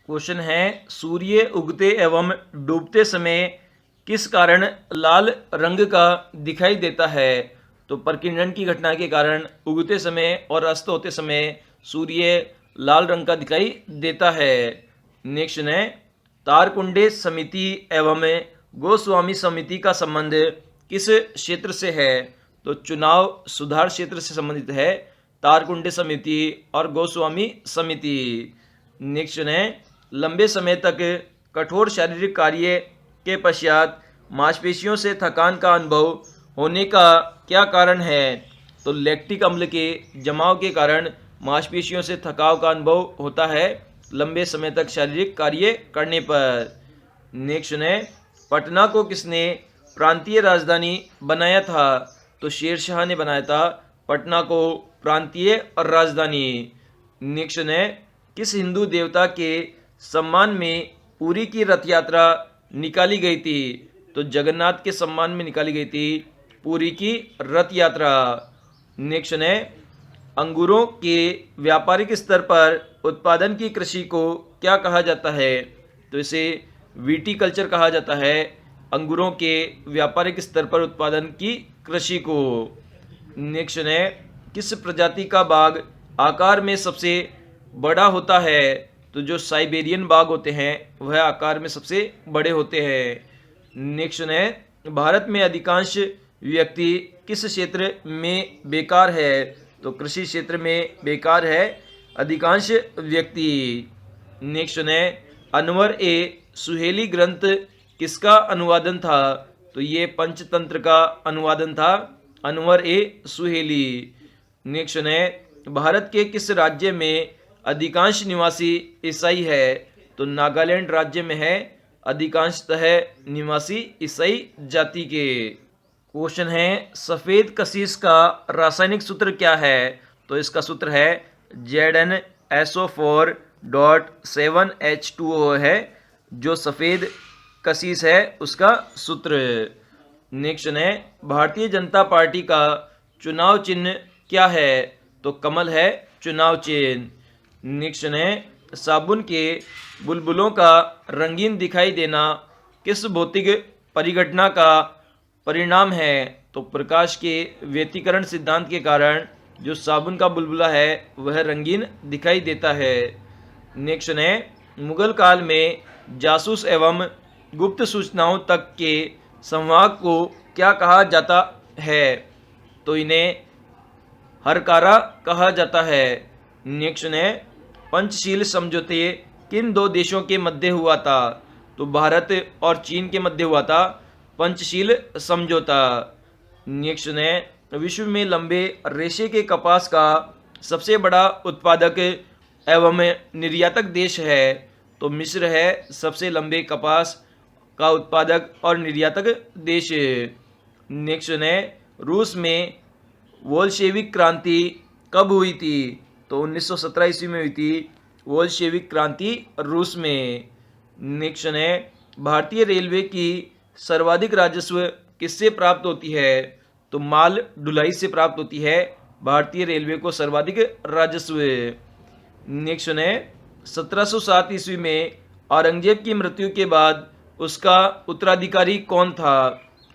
Question है, सूर्य उगते एवं डूबते समय किस कारण लाल रंग का दिखाई देता है? तो प्रकीर्णन की घटना के कारण उगते समय और अस्त होते समय सूर्य लाल रंग का दिखाई देता है। नेक्स्ट है, तारकुंडे समिति एवं गोस्वामी समिति का संबंध किस क्षेत्र से है? तो चुनाव सुधार क्षेत्र से संबंधित है तारकुंडे समिति और गोस्वामी समिति। नेक्स्ट है, लंबे समय तक कठोर शारीरिक कार्य के पश्चात मांसपेशियों से थकान का अनुभव होने का क्या कारण है? तो लैक्टिक अम्ल के जमाव के कारण मांसपेशियों से थकाव का अनुभव होता है लंबे समय तक शारीरिक कार्य करने पर। नेक्स्ट है, पटना को किसने प्रांतीय राजधानी बनाया था? तो शेरशाह ने बनाया था पटना को प्रांतीय राजधानी। नेक्स्ट है, किस हिंदू देवता के सम्मान में पुरी की रथ यात्रा निकाली गई थी? तो जगन्नाथ के सम्मान में निकाली गई थी पुरी की रथ यात्रा। नेक्स्ट है, अंगूरों के व्यापारिक स्तर पर उत्पादन की कृषि को क्या कहा जाता है? तो इसे विटीकल्चर कहा जाता है, अंगूरों के व्यापारिक स्तर पर उत्पादन की कृषि को। नेक्स्ट है, किस प्रजाति का बाघ आकार में सबसे बड़ा होता है? तो जो साइबेरियन बाघ होते हैं वह आकार में सबसे बड़े होते हैं। नेक्स्ट है, भारत में अधिकांश व्यक्ति किस क्षेत्र में बेकार है? तो कृषि क्षेत्र में बेकार है अधिकांश व्यक्ति। नेक्स्ट है, अनवर ए सुहेली ग्रंथ किसका अनुवादन था? तो ये पंचतंत्र का अनुवादन था, अनवर ए सुहेली। नेक्स्ट है, भारत के किस राज्य में अधिकांश निवासी ईसाई है? तो नागालैंड राज्य में है अधिकांशतः निवासी ईसाई जाति के। क्वेश्चन है, सफ़ेद कशिश का रासायनिक सूत्र क्या है? तो इसका सूत्र है ZnSO4.7H2O है, जो सफ़ेद कशिश है उसका सूत्र। नेक्स्ट है, भारतीय जनता पार्टी का चुनाव चिन्ह क्या है? तो कमल है चुनाव चिन्ह। नेक्स्ट है, साबुन के बुलबुलों का रंगीन दिखाई देना किस भौतिक परिघटना का परिणाम है? तो प्रकाश के व्यतिकरण सिद्धांत के कारण जो साबुन का बुलबुला है वह रंगीन दिखाई देता है। नेक्स्ट है, मुगल काल में जासूस एवं गुप्त सूचनाओं तक के संवाहक को क्या कहा जाता है? तो इन्हें हरकारा कहा जाता है। नेक्स्ट है, पंचशील समझौते किन दो देशों के मध्य हुआ था? तो भारत और चीन के मध्य हुआ था पंचशील समझौता। नेक्स्ट है, विश्व में लंबे रेशे के कपास का सबसे बड़ा उत्पादक एवं निर्यातक देश है? तो मिस्र है सबसे लंबे कपास का उत्पादक और निर्यातक देश। नेक्स्ट है, रूस में बोल्शेविक क्रांति कब हुई थी? तो 1917 ईस्वी में हुई थी बोल्शेविक क्रांति रूस में। नेक्स्ट है, भारतीय रेलवे की सर्वाधिक राजस्व किससे प्राप्त होती है? तो माल ढुलाई से प्राप्त होती है भारतीय रेलवे को सर्वाधिक राजस्व। नेक्स्ट है, 1707 ईस्वी में औरंगजेब की मृत्यु के बाद उसका उत्तराधिकारी कौन था?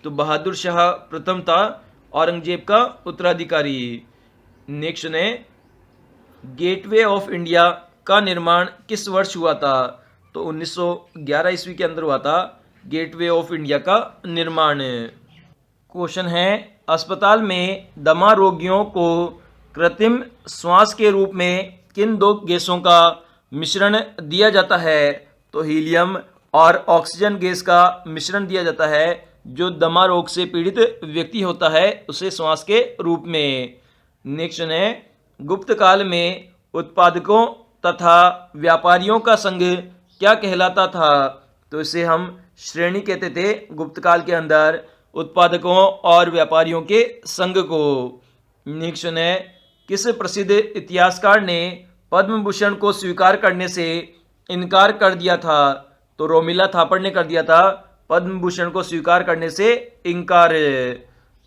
तो बहादुर शाह प्रथम था औरंगजेब का उत्तराधिकारी। नेक्स्ट है, गेटवे ऑफ इंडिया का निर्माण किस वर्ष हुआ था? तो 1911 ईस्वी के अंदर हुआ था गेटवे ऑफ इंडिया का निर्माण। क्वेश्चन है, अस्पताल में दमा रोगियों को कृत्रिम श्वास के रूप में किन दो गैसों का मिश्रण दिया जाता है? तो हीलियम और ऑक्सीजन गैस का मिश्रण दिया जाता है जो दमा रोग से पीड़ित व्यक्ति होता है उसे श्वास के रूप में। नेक्स्ट है, गुप्त काल में उत्पादकों तथा व्यापारियों का संघ क्या कहलाता था? तो इसे हम श्रेणी कहते थे गुप्त काल के अंदर उत्पादकों और व्यापारियों के संघ को। नेक्स्ट है, किस प्रसिद्ध इतिहासकार ने पद्म भूषण को स्वीकार करने से इनकार कर दिया था? तो रोमिला थापड़ ने कर दिया था पद्म भूषण को स्वीकार करने से इनकार।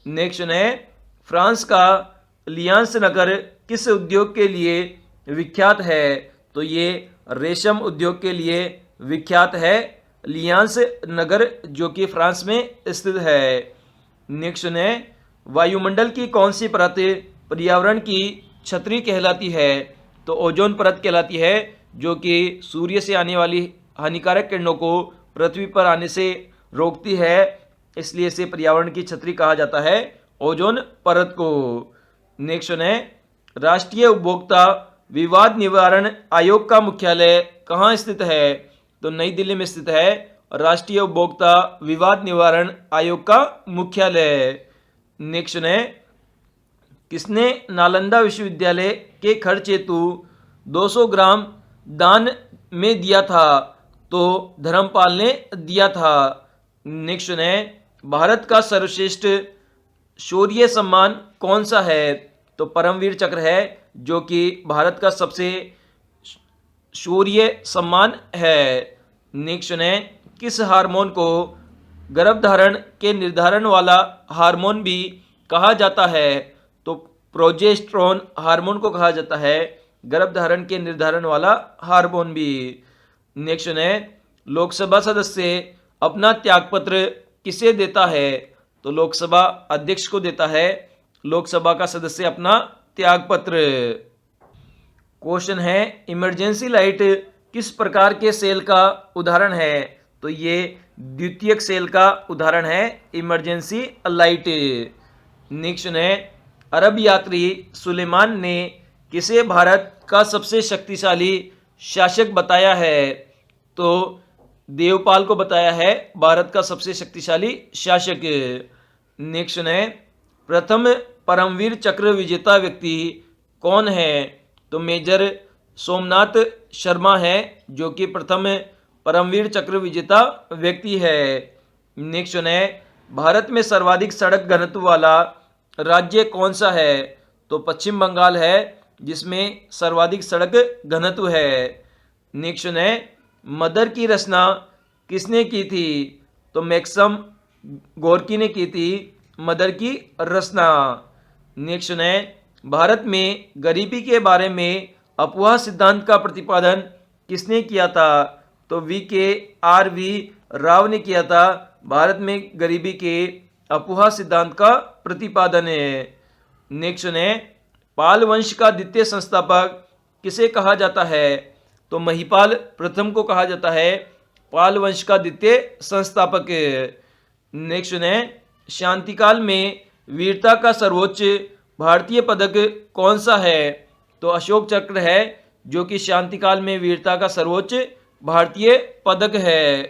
नेक्स्ट है, फ्रांस का लियांस नगर किस उद्योग के लिए विख्यात है? तो ये रेशम उद्योग के लिए विख्यात है? लियांस नगर जो कि फ्रांस में स्थित है। नेक्स्ट है, वायुमंडल की कौन सी परत पर्यावरण की छतरी कहलाती है? तो ओजोन परत कहलाती है, जो कि सूर्य से आने वाली हानिकारक किरणों को पृथ्वी पर आने से रोकती है, इसलिए इसे पर्यावरण की छतरी कहा जाता है, ओजोन परत को। नेक्स्ट है, राष्ट्रीय उपभोक्ता विवाद निवारण आयोग का मुख्यालय कहाँ स्थित है? तो नई दिल्ली में स्थित है राष्ट्रीय उपभोक्ता विवाद निवारण आयोग का मुख्यालय। नेक्स्ट है, किसने नालंदा विश्वविद्यालय के खर्च हेतु 200 ग्राम दान में दिया था? तो धर्मपाल ने दिया था। नेक्स्ट है, भारत का सर्वश्रेष्ठ शौर्य सम्मान कौन सा है? तो परमवीर चक्र है, जो कि भारत का सबसे शौर्य सम्मान है। नेक्स्ट है, किस हार्मोन को गर्भधारण के निर्धारण वाला हार्मोन भी कहा जाता है? तो प्रोजेस्टेरोन हार्मोन को कहा जाता है गर्भधारण के निर्धारण वाला हार्मोन भी। नेक्स्ट है, लोकसभा सदस्य अपना त्यागपत्र किसे देता है? तो लोकसभा अध्यक्ष को देता है लोकसभा का सदस्य अपना त्यागपत्र। क्वेश्चन है, इमरजेंसी लाइट किस प्रकार के सेल का उदाहरण है? तो ये द्वितीयक सेल का उदाहरण है इमरजेंसी लाइट। नेक्स्ट है, अरब यात्री सुलेमान ने किसे भारत का सबसे शक्तिशाली शासक बताया है? तो देवपाल को बताया है भारत का सबसे शक्तिशाली शासक। नेक्स्ट है, प्रथम परमवीर चक्र विजेता व्यक्ति कौन है? तो मेजर सोमनाथ शर्मा है, जो कि प्रथम परमवीर चक्र विजेता व्यक्ति है। नेक्स्ट है, भारत में सर्वाधिक सड़क घनत्व वाला राज्य कौन सा है? तो पश्चिम बंगाल है, जिसमें सर्वाधिक सड़क घनत्व है। नेक्स्ट है, मदर की रचना किसने की थी? तो मैक्सम गोर्की ने की थी मदर की रचना। नेक्स्ट है, भारत में गरीबी के बारे में अफवाह सिद्धांत का प्रतिपादन किसने किया था? तो VKRV राव ने किया था भारत में गरीबी के अफवाह सिद्धांत का प्रतिपादन है। नेक्स्ट है, पाल वंश का द्वितीय संस्थापक किसे कहा जाता है? तो महिपाल प्रथम को कहा जाता है पाल वंश का द्वितीय संस्थापक। नेक्स्ट है, शांतिकाल में वीरता का सर्वोच्च भारतीय पदक कौन सा है? तो अशोक चक्र है, जो कि शांतिकाल में वीरता का सर्वोच्च भारतीय पदक है।